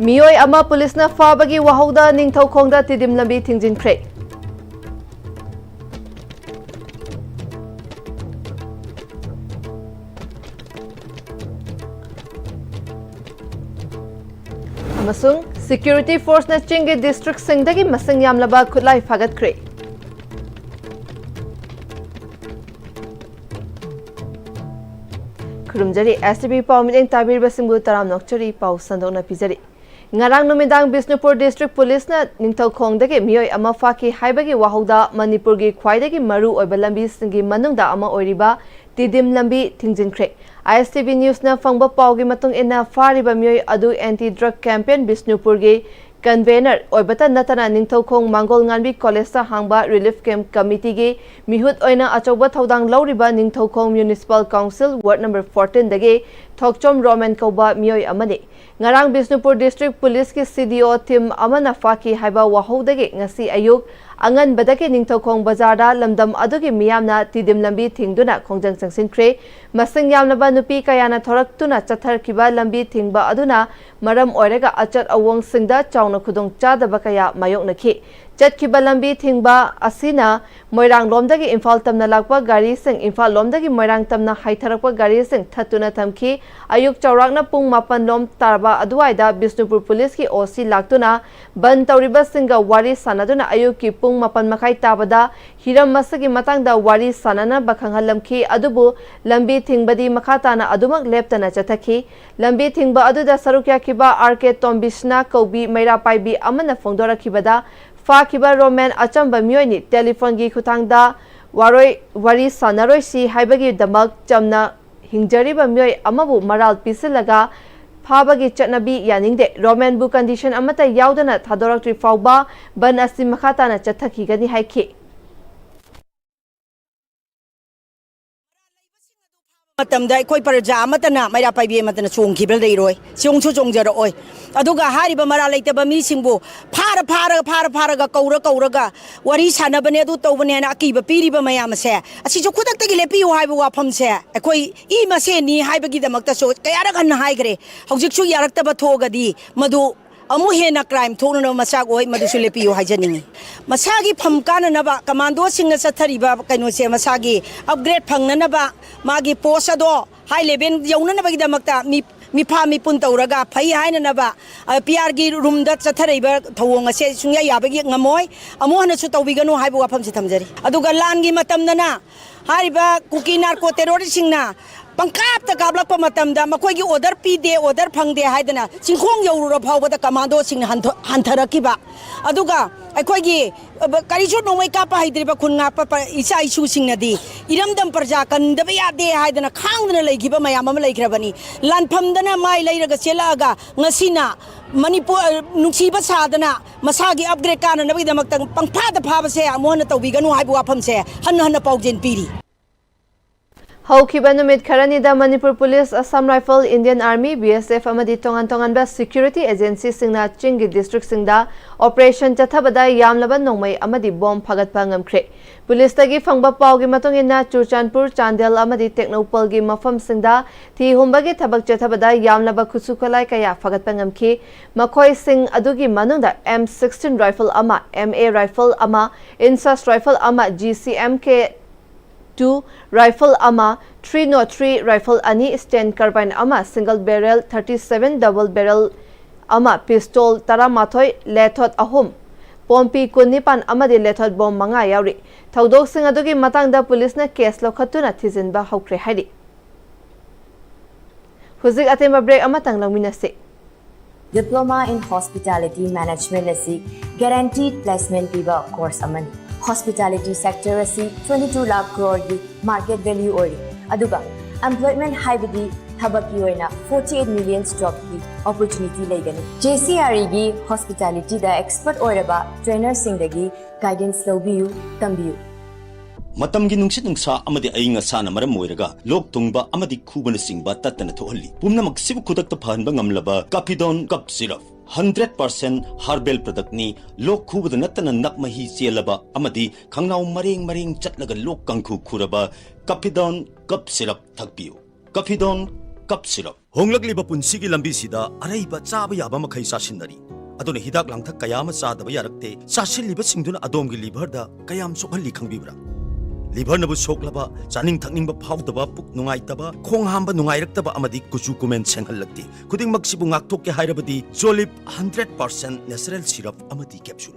Miyoi ama pulisna fabagi wahauda ningthaukhongda tidim lambi thingjinkhre. Amasung security force na chingi district singdagi masing yamlaba khutlai phagatkre. Kurumjari STB Pawmideng Tabir Basimbu Taram Nokchari Paw Sandona Pizari. Ngarang numidang Bisnupur District Police na ningthaukhongdagi miyoi ama faki haibagi wahauda Manipurgi khwaidagi maru oiba lambi singi manungda ama oiriba tidim lambi thingjinkhre. Am-Istv News na fangba pawgi matung ina fariba miyoi adu anti-drug campaign Bisnupurgi convener oibata natana ningthaukhong Mangol Nganbi College sa hangba relief camp committee gi mihut oina achauba thaudang lauriba ningthaukhong municipal council ward number 14 dagi thokchom roman kauba miyoi amani ngarang Bisnupur district police ki CDO team amana faki haiba wahodagi ngasi ayuk angan badaki ningthaukhong bazarda lamdam adugi miyamna tidim lambi thingduna khongjang changsinkhre masing yamnaba nupi kayana thoraktuna chatharkiba lambi thingba aduna maram oirega achat awong singda chauna khudong chadaba kaya mayoknakhi chatkiba lambi thingba asina moirang lomdagi imphal tamna lakpa gari sing imphal lomdagi moirang tamna haitharakpa gari sing thatuna thamki ayuk chawrakna pung 8 lom tarba aduaida Bisnupur police ki OC laktuna ban tawriba singa wari sanaduna ayuk ki pung 8 makai tabada hiram masagi matangda wari sanana bakhanghalamki adubu lambi thingbadi makhatana adumak leptana chathaki lambi thingba aduda sarukya kiba RK Tombishna Kobi Meira Paibi amana fongdora kibada Fakiba Roman achamba miyoni telephone gi khutangda waroi wari sanaroi si haibagi damak chamna hingjariba miyoi amabu maral pisilaga phabagi chatnabi yaningde Roman bu condition amata yaudana thadoraktri fauba ban asim makhatana chathaki gani haiki matamda koi parja amatana maira paibi amatana chongkhibel deiroi chongchu chongjaro oi aduga hariba mara leitaba mi singbu phara ga kaura wari sanabane adu tawbane na akiba piriba mayam se asiju khudakta gi lepi haibu wafam se koi I mase ni haiba gi damakta so kayara gan haigre hojikchu yaraktaba thogadi madu amu hena crime thona masag oi madusu lepiyo hajaningi masagi phamkana naba commando singna sathariba kaino se masagi upgrade phangna naba magi post ado high level yauna naba gi damakta mi pun tawraga phai haina naba PR gi room da sathariba thawong ase sungya yabagi ngamoi amu hana su tawbiganu haibu wafam se thamjari aduga lan gi matamdana hariba kuki narco terrorist singna pangkap ta gablak pa matamda makoi gi order pide order phangde haidana singkhong yaurura phawbada commando sing hantharakiba aduga akoi gi karichu nomai ka pa haidriba khunga pa isa isu singnadi iramdam parja kandaba yade haidana khangdana leigiba mayam am leigrabani lanphamdana mai leiraga selaga ngasina Manipur nungsiba sadana masagi upgrade kana nabi damakta pangphada phaba se amona tawbiganu haibu wafam se hanna pawjen piri Haukiba numit Karanida Manipur Police, Assam Rifle, Indian Army, BSF amadi tongan ba security agency singna Chingi district singda operation chathabada yamlaban nongmai amadi bomb phagatpa ngamkhre. Police tagi fangba pawgi matungina Churchanpur, Chandel amadi Technopal gi mafam singda thi humbagi thabak chathabada yamlaba khusukalai kaya phagatpa ngamki makhoi sing adugi manungda M16 rifle ama, MA rifle ama, Insas rifle ama, GCMK 2 rifle ama 303 rifle ani stand carbine ama single barrel 37 double barrel ama pistol taramathoi lethot ahum pompi kunipan amadi lethot bom manga yauri thaudok sing adugi matangda police na case lokhatuna thijinba haukre hairi huzik atemba break amatang langminase Diploma in Hospitality Management asi guaranteed placement piba course amani Hospitality sector asi 22 lakh crore ki market value oi aduga employment haibidi thabaki oina 48 million job ki opportunity leigani JCRE gi hospitality da expert oiraba trainer sing dagi guidance lobiyu tambiyu Matam gi nungsit nungsa amadi ainga sana maram moiraga lok tungba amadi khubana singba tatana thohalli pumna maksibu khudak ta phanba ngamlaba Capidon cup syrup 100% herbal product ni lok khubada natana nakmahi chelaba amadi khangnaw mareng chatlaga lok kangkhu khuraba Capidon cup syrup thakpiu Capidon cup syrup Honglakliba punsigi lambisida araiba chaba yaba makhai sasinari. Aduna hidak langthak kayama sadaba yarakte sasilliba singduna adomgi liver da kayam sokhalli khangbibra. Liver nabu soklaba chaning thakningba phawdaba puk nungaitaba khong hamba nungairaktaba amadi kuchu kumen senghallakti. Kuding magsibu ngaktokke hairabadi Jolip 100% natural syrup amadi capsule.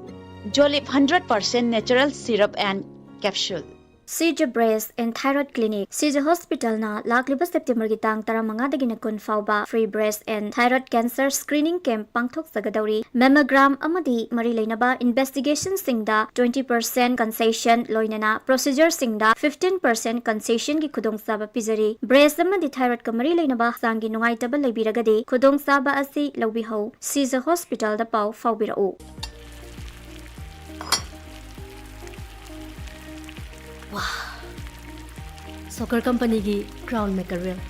Jolip 100% natural syrup and capsule. CJ Breast and Thyroid Clinic CJ Hospital na lakliba September gitang taramanga dagina kun fauba free breast and thyroid cancer screening camp pangthok sagadauri mammogram amadi mari leinaba investigation singda 20% concession loinana procedure singda 15% concession gi khudong saba pizari breast amadi thyroid ka mari leinaba sangi nungai taba leibiragadi khudong saba asi lobi ho CJ Hospital da pau faubirau. Soccer company gi crown maker real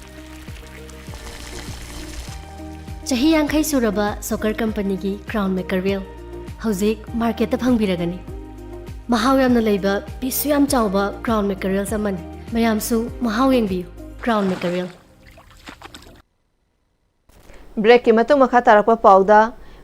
chahi yankhai suraba soccer company gi crown maker real hauzik market ta phangbiragani mahaw yamna leiba pisu yam chawba crown maker real samani mayam su mahaw yengbi crown maker real break ki matung makha tarakpa pauda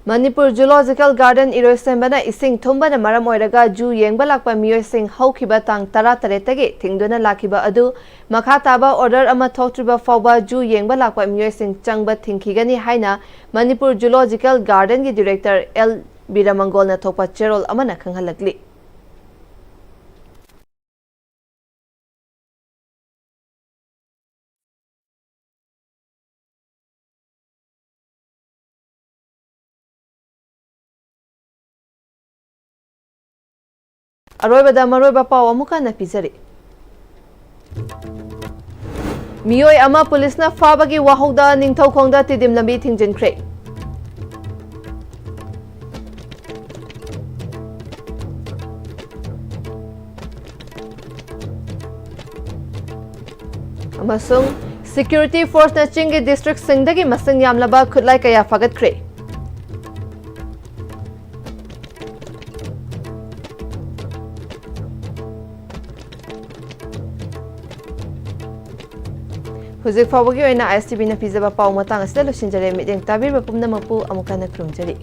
Manipur Zoological Garden Irosembana ising thumbana maram oiraga ju yengba lakpa miyoi sing haukiba tang tara taretagi thingduna lakiba adu makha taba order ama thoktriba fawba ju yengba lakpa miyoi sing changba thingkigani haina Manipur Zoological Garden gi director L Biramangol na thokpa cherol amana khanghalakli. Aroibada maroiba paw amuka na pizari. Miyoi ama police na fabagi wahauda ningthau khongda tidim lambi thingjinkhre. Amasung security force na chingi district singdagi masing yamlaba khutlai kaya fagatkre. Huzik fawagi oina Am-Istv na pizaba paw matang asida lo sinjare mideng tabir bapumna mapu amukana krumjari.